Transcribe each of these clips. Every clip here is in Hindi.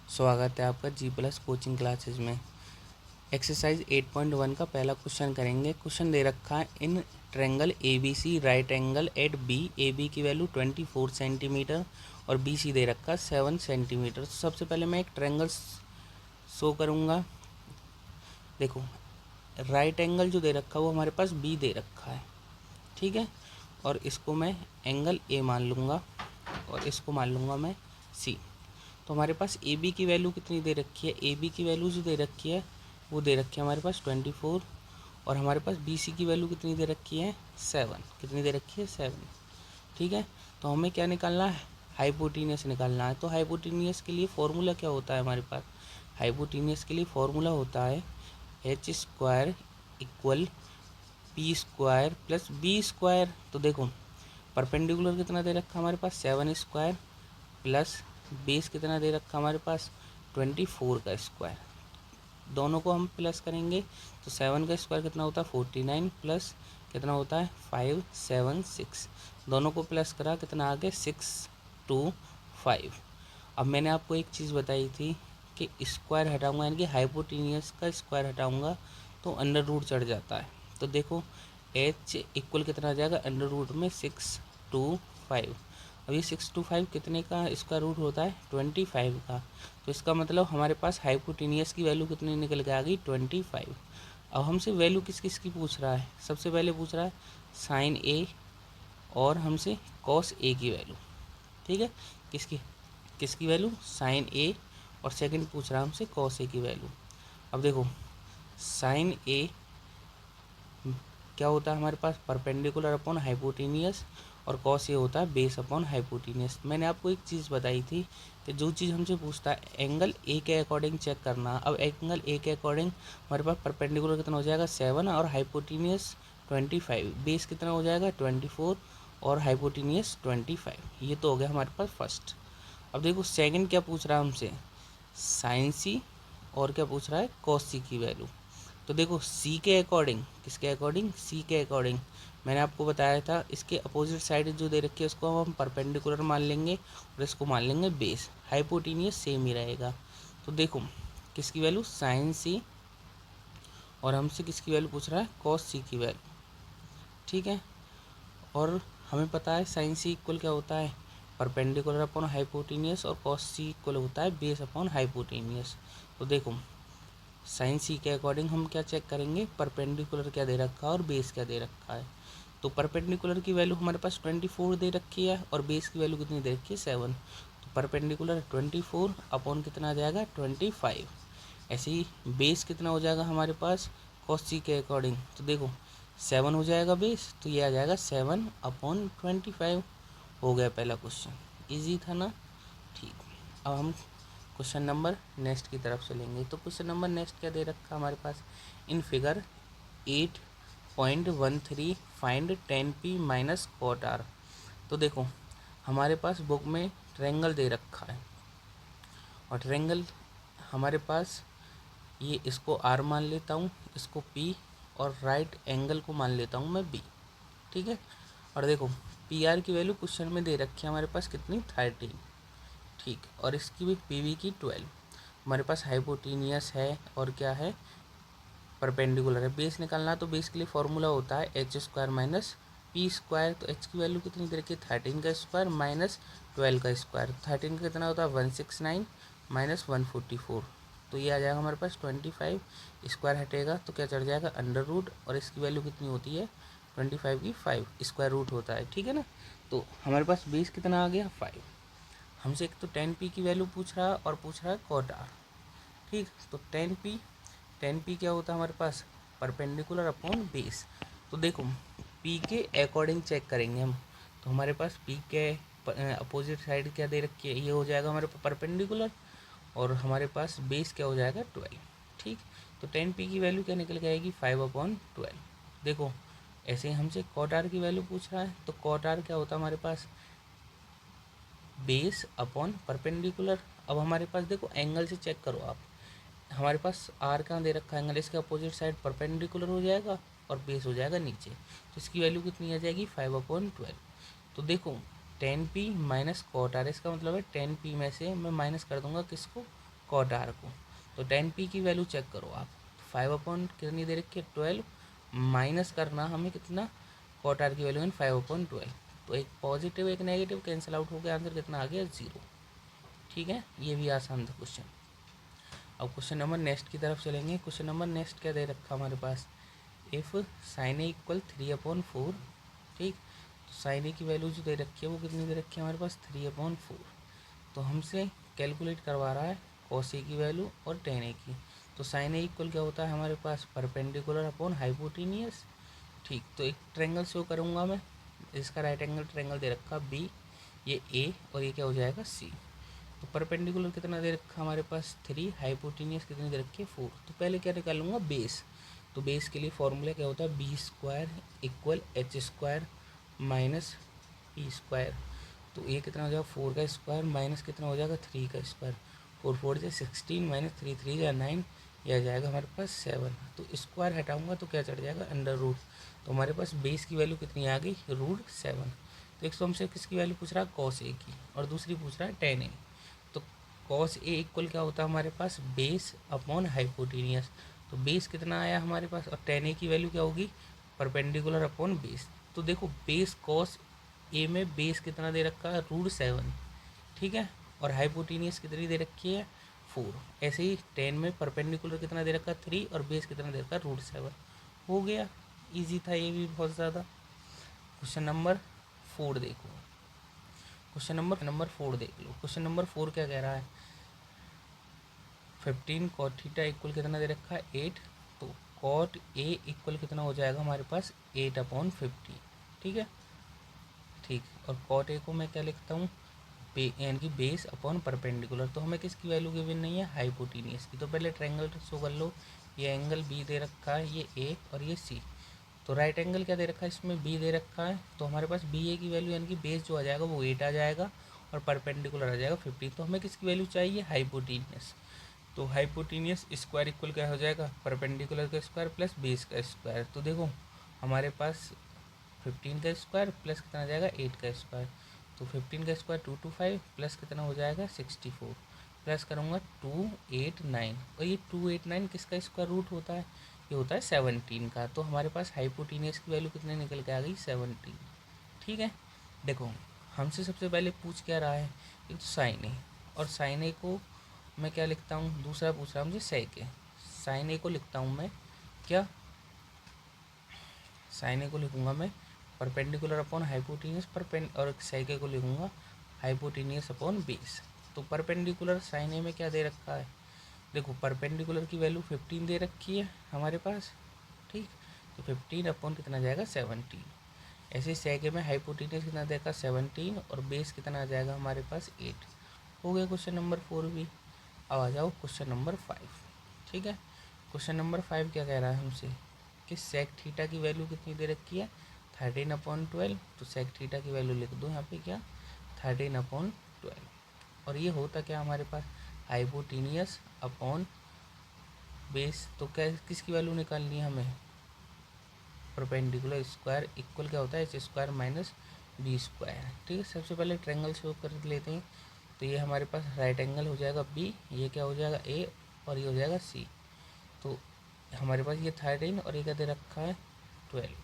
स्वागत है आपका G+ कोचिंग क्लासेस में। एक्सरसाइज 8.1 का पहला क्वेश्चन करेंगे। क्वेश्चन दे रखा है, in triangle ABC right angle at B, AB की वैल्यू 24 सेंटीमीटर और BC दे रखा है 7 सेंटीमीटर। तो सबसे पहले मैं एक ट्रेंगल शो करूँगा। देखो, राइट एंगल जो दे रखा है वो हमारे पास B दे रखा है, ठीक है। और इसको मैं एंगल A मान लूँगा और इसको मान लूँगा मैं C। तो हमारे पास ए बी की वैल्यू कितनी दे रखी है? ए बी की वैल्यू जो दे रखी है वो दे रखी है हमारे पास 24 और हमारे पास बी सी की वैल्यू कितनी दे रखी है? 7। कितनी दे रखी है? 7, ठीक है। तो हमें क्या निकालना है? हाइपोटीनियस निकालना है। तो हाइपोटीनियस के लिए फॉर्मूला क्या होता है हमारे पास? हाइपोटीनियस के लिए फॉर्मूला होता है h² equal p² plus b²। तो देखो, परपेंडिकुलर कितना दे रखा हमारे पास? 7² प्लस बेस कितना दे रखा हमारे पास? 24 का स्क्वायर। दोनों को हम प्लस करेंगे तो 7 का स्क्वायर कितना होता है? 49 प्लस कितना होता है? 576। दोनों को प्लस करा, कितना आ गया? 625। अब मैंने आपको एक चीज़ बताई थी कि स्क्वायर हटाऊंगा, यानी कि हाइपोटीनियस का स्क्वायर हटाऊंगा तो अंडर रूट चढ़ जाता है। तो देखो, h इक्वल कितना आ जाएगा? अंडर रूट में 625। अब ये 625 कितने का इसका रूट होता है? 25 का। तो इसका मतलब हमारे पास हाइपोटीनियस की वैल्यू कितनी निकल के आ गई? 25। अब हमसे वैल्यू किस किस की पूछ रहा है? सबसे पहले पूछ रहा है साइन ए और हमसे कॉस ए की वैल्यू, ठीक है। किसकी किसकी वैल्यू? साइन ए। और सेकंड पूछ रहा है हमसे कॉस ए की वैल्यू। अब देखो, साइन ए क्या होता है हमारे पास? Perpendicular upon hypotenuse. और कॉस ये होता है बेस अपॉन हाइपोटीनियस। मैंने आपको एक चीज़ बताई थी कि जो चीज़ हमसे पूछता है एंगल ए के अकॉर्डिंग चेक करना। अब एंगल ए के अकॉर्डिंग हमारे पास परपेंडिकुलर कितना हो जाएगा? 7 और हाइपोटीनियस 25। बेस कितना हो जाएगा? 24 और हाइपोटीनियस 25। ये तो हो गया हमारे पास फर्स्ट। अब देखो, सेकंड क्या पूछ रहा है हमसे? साइन सी और क्या पूछ रहा है? कॉस सी की वैल्यू। तो देखो, सी के अकॉर्डिंग, किसके अकॉर्डिंग? सी के अकॉर्डिंग। मैंने आपको बताया था इसके अपोजिट साइड जो दे रखी है उसको हम परपेंडिकुलर मान लेंगे और इसको मान लेंगे बेस। हाइपोटीनियस सेम ही रहेगा। तो देखो, किसकी वैल्यू? साइन सी। और हमसे किसकी वैल्यू पूछ रहा है? कॉस सी की वैल्यू, ठीक है। और हमें पता है साइन सी इक्वल क्या होता है? Perpendicular upon hypotenuse. और कॉस सी इक्वल होता है बेस अपॉन हाइपोटीनियस। तो देखो, साइन सी के अकॉर्डिंग हम क्या चेक करेंगे? परपेंडिकुलर क्या दे रखा है और बेस क्या दे रखा है। तो परपेंडिकुलर की वैल्यू हमारे पास 24 दे रखी है और बेस की वैल्यू कितनी दे रखी है? 7। तो परपेंडिकुलर 24 अपॉन कितना आ जाएगा? 25। ऐसे ही बेस कितना हो जाएगा हमारे पास कॉस सी के अकॉर्डिंग? तो देखो, 7 हो जाएगा बेस, तो ये आ जाएगा 7/25। हो गया पहला क्वेश्चन। इजी था ना? ठीक। अब हम क्वेश्चन नंबर नेक्स्ट की तरफ चलेंगे। तो क्वेश्चन नंबर नेक्स्ट क्या दे रखा हमारे पास? In figure 8.13 find 10p minus cot R. तो देखो, हमारे पास बुक में ट्रेंगल दे रखा है और ट्रेंगल हमारे पास, ये इसको आर मान लेता हूँ, इसको पी, और राइट एंगल को मान लेता हूँ मैं बी, ठीक है। और देखो, पी आर की वैल्यू क्वेश्चन में दे रखी है हमारे पास कितनी? 13, ठीक। और इसकी भी पी वी की 12। हमारे पास हाइपोटीनियस है और क्या है? परपेंडिकुलर है। बेस निकालना तो बेस के लिए फॉर्मूला होता है h² माइनस p²। तो h की वैल्यू कितनी दे रखी है? 13 का स्क्वायर माइनस 12 का स्क्वायर। 13 का कितना होता है? 169 माइनस 144। तो ये आ जाएगा हमारे पास 25। स्क्वायर हटेगा तो क्या चढ़ जाएगा? Under root. और इसकी वैल्यू कितनी होती है? 25 की 5 स्क्वायर रूट होता है, ठीक है ना। तो हमारे पास बेस कितना आ गया? 5। हमसे एक तो 10p की वैल्यू पूछ रहा है और पूछ रहा है कॉट आर, ठीक। तो 10p क्या होता है हमारे पास? Perpendicular upon base. तो देखो, p के अकॉर्डिंग चेक करेंगे हम। तो हमारे पास p के अपोजिट साइड क्या दे रखी है? ये हो जाएगा हमारे पास परपेंडिकुलर। और हमारे पास बेस क्या हो जाएगा? 12, ठीक। तो 10p की वैल्यू क्या निकल के आएगी? 5/12। देखो, ऐसे ही हमसे कॉट आर की वैल्यू पूछ रहा है। तो कॉट आर क्या होता है हमारे पास? Base upon perpendicular. अब हमारे पास देखो, एंगल से चेक करो आप। हमारे पास आर कहाँ दे रखा है? एंगल इसके अपोजिट साइड परपेंडिकुलर हो जाएगा और बेस हो जाएगा नीचे। तो इसकी वैल्यू कितनी आ जाएगी? 5/12। तो देखो, 10p माइनस कॉट आर, इसका मतलब है 10p में से मैं माइनस कर दूंगा किसको? कॉट आर को। तो टेन पी की वैल्यू चेक करो आप, 5 कितनी दे रखी है 12, माइनस करना हमें कितना कॉट आर की वैल्यू है 5/12। तो एक पॉजिटिव एक नेगेटिव कैंसिल आउट हो गया, आंसर कितना आ गया 0। ठीक है, ये भी आसान था क्वेश्चन। अब क्वेश्चन नंबर नेक्स्ट की तरफ चलेंगे। क्वेश्चन नंबर नेक्स्ट क्या दे रखा हमारे पास, इफ़ साइन ए इक्वल 3/4। ठीक, तो साइन ए की वैल्यू जो दे रखी है वो कितनी दे रखी है हमारे पास 3/4। तो हमसे कैलकुलेट करवा रहा है कॉस ए की वैल्यू और टेन ए की। तो साइन ए इक्वल क्या होता है हमारे पास परपेंडिकुलर अपॉन हाइपोटेनियस। ठीक, तो एक ट्रायंगल शो करूँगा मैं, इसका राइट एंगल ट्रायंगल दे रखा बी, ये ए और ये क्या हो जाएगा सी। तो परपेंडिकुलर कितना दे रखा हमारे पास 3, हाइपोटेनियस कितनी दे रखी है 4। तो पहले क्या निकालूंगा बेस। तो बेस के लिए फॉर्मूला क्या होता है b² equal h² minus p²। तो ये कितना हो जाएगा 4 का स्क्वायर माइनस कितना हो जाएगा 3 का स्क्वायर। 4 4 से 16 माइनस 3 3 या 9, यह आ जाएगा हमारे पास 7। तो स्क्वायर हटाऊंगा तो क्या चढ़ जाएगा अंडर रूट। तो हमारे पास बेस की वैल्यू कितनी आ गई √7। तो एक तो हमसे किसकी वैल्यू पूछ रहा है कॉस ए की, और दूसरी पूछ रहा है टेन ए। तो कॉस ए इक्वल क्या होता है हमारे पास बेस अपॉन हाइपोटेनियस। तो बेस कितना आया हमारे पास, और टेन ए की वैल्यू क्या होगी परपेंडिकुलर अपॉन बेस। तो देखो बेस कॉस ए में बेस कितना दे रखा है √7। ठीक है, और हाइपोटेनियस कितनी दे रखी है 4। ऐसे ही 10 में परपेंडिकुलर कितना दे रखा है 3 और बेस कितना दे रखा है √7। हो गया, इजी था ये भी बहुत ज़्यादा। क्वेश्चन नंबर 4 देखो, क्वेश्चन नंबर 4 देख लो। क्वेश्चन नंबर 4 क्या कह रहा है 15 कॉट थीटा इक्वल कितना दे रखा है 8। तो कॉट ए इक्वल कितना हो जाएगा हमारे पास 8/50। ठीक है, ठीक, और कॉट ए को मैं क्या लिखता हूँ यानी कि बेस अपॉन परपेंडिकुलर। तो हमें किसकी वैल्यू गिवन नहीं है हाइपोटेनियस की। तो पहले ट्रायंगल शो कर लो, ये एंगल बी दे रखा है, ये ए और ये सी। तो राइट एंगल क्या दे रखा है इसमें बी दे रखा है। तो हमारे पास बी ए की वैल्यू यानी कि बेस जो आ जाएगा वो 8 आ जाएगा और परपेंडिकुलर आ जाएगा 15। तो हमें किसकी वैल्यू चाहिए हाइपोटेनियस। तो हाइपोटेनियस स्क्वायर इक्वल क्या हो जाएगा परपेंडिकुलर का स्क्वायर प्लस बेस का स्क्वायर। तो देखो हमारे पास 15 का स्क्वायर प्लस कितना आ जाएगा 8 का स्क्वायर। तो 15 का स्क्वायर 225 प्लस कितना हो जाएगा 64, प्लस करूँगा 289। और ये 289 किसका स्क्वायर रूट होता है, ये होता है 17 का। तो हमारे पास हाइपोटेनियस की वैल्यू कितने निकल के आ गई 17। ठीक है, देखो हमसे सबसे पहले पूछ क्या रहा है एक तो साइन ए, और साइन ए को मैं क्या लिखता हूँ, दूसरा पूछ रहा हूँ मुझे सेक ए। साइन ए को लिखता हूँ मैं क्या, साइन ए को लिखूँगा मैं परपेंडिकुलर अपॉन हाइपोटेनियस और सेक ए को लिखूँगा हाइपोटेनियस अपॉन बेस। तो परपेंडिकुलर साइन ए में क्या दे रखा है, देखो परपेंडिकुलर की वैल्यू 15 दे रखी है हमारे पास। ठीक, तो 15 अपॉन कितना जाएगा 17। ऐसे सेक ए में हाइपोटेनियस कितना देगा 17 और बेस कितना आ जाएगा हमारे पास 8। हो गया क्वेश्चन नंबर 4 भी। अब आ जाओ क्वेश्चन नंबर 5। ठीक है, क्वेश्चन नंबर 5 क्या कह रहा है हमसे कि सेक थीटा की वैल्यू कितनी दे रखी है 13/12। तो सेक थीटा की वैल्यू लिख दो यहाँ पे क्या 13/12। और ये होता क्या हमारे पास हाइपोटेनियस अपॉन बेस। तो क्या किसकी वैल्यू निकालनी है हमें परपेंडिकुलर स्क्वायर इक्वल क्या होता है h² माइनस b²। ठीक है, सबसे पहले ट्रायंगल शो कर लेते हैं। तो ये हमारे पास राइट एंगल हो जाएगा बी, ये क्या हो जाएगा ए और ये हो जाएगा सी। तो हमारे पास ये 13 और ये क्या दे रखा है 12।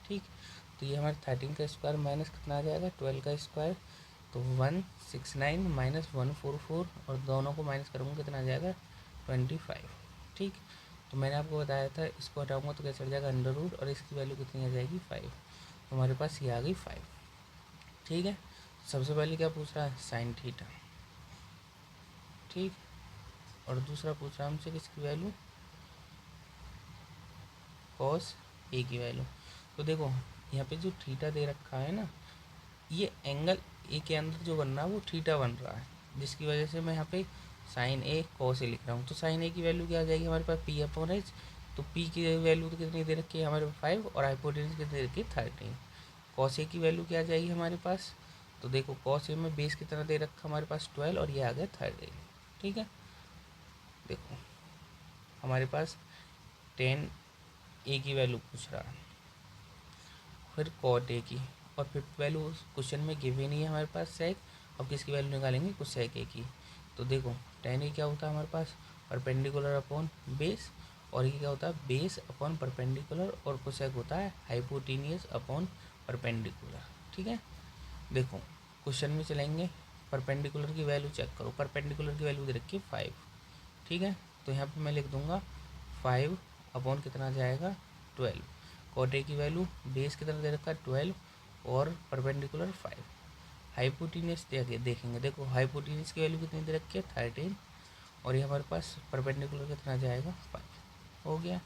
ठीक, तो ये हमारे 13 का स्क्वायर माइनस कितना आ जाएगा 12 का स्क्वायर। तो 169 माइनस 144 और दोनों को माइनस करूँगा कितना आ जाएगा 25। ठीक, तो मैंने आपको बताया था इसको हटाऊंगा तो क्या चढ़ जाएगा अंडर रूट और इसकी वैल्यू कितनी आ जाएगी 5। तो हमारे पास ये आ गई 5। ठीक है, सबसे पहले क्या पूछ रहा है साइन थीटा। ठीक, और दूसरा पूछ रहा है हमसे किसकी वैल्यू कॉस ए की वैल्यू। तो देखो यहाँ पे जो थीटा दे रखा है ना, ये एंगल ए के अंदर जो बन रहा है वो थीटा बन रहा है, जिसकी वजह से मैं यहाँ पे साइन ए कॉस ए लिख रहा हूँ। तो साइन ए की वैल्यू क्या आ जाएगी हमारे पास p/h। तो p की वैल्यू तो कितनी दे रखी है हमारे पास 5 और हाइपोटेन्यूज कितनी दे रखी है 13। कॉस ए की वैल्यू क्या आ जाएगी हमारे पास, तो देखो कॉस ए में बेस कितना दे रखा हमारे पास 12 और ये आ गया 13। ठीक है, देखो हमारे पास 10 ए की वैल्यू पूछ रहा है, फिर कॉट ए की, और फिर वैल्यू क्वेश्चन में गिवन ही है हमारे पास सेक। अब किसकी वैल्यू निकालेंगे कुछ सेक ए की। तो देखो टेन ए क्या होता है हमारे पास, परपेंडिकुलर अपॉन बेस, और ये क्या होता है, बेस अपॉन परपेंडिकुलर, और कोसेक होता है हाइपोटीनियस अपॉन परपेंडिकुलर। ठीक है, देखो क्वेश्चन में चलेंगे, परपेंडिकुलर की वैल्यू चेक करो, परपेंडिकुलर की वैल्यू दे रखी है 5। ठीक है, तो यहाँ पे मैं लिख दूंगा 5 अपॉन कितना जाएगा 12, कॉट ए की वैल्यू बेस कितना दे रखा है 12 और परपेंडिकुलर 5। हाइपोटीनियस देखेंगे, देखो हाइपोटीनियस की वैल्यू कितनी दे रखी है 13, और ये हमारे पास परपेंडिकुलर कितना जाएगा 5। हो गया।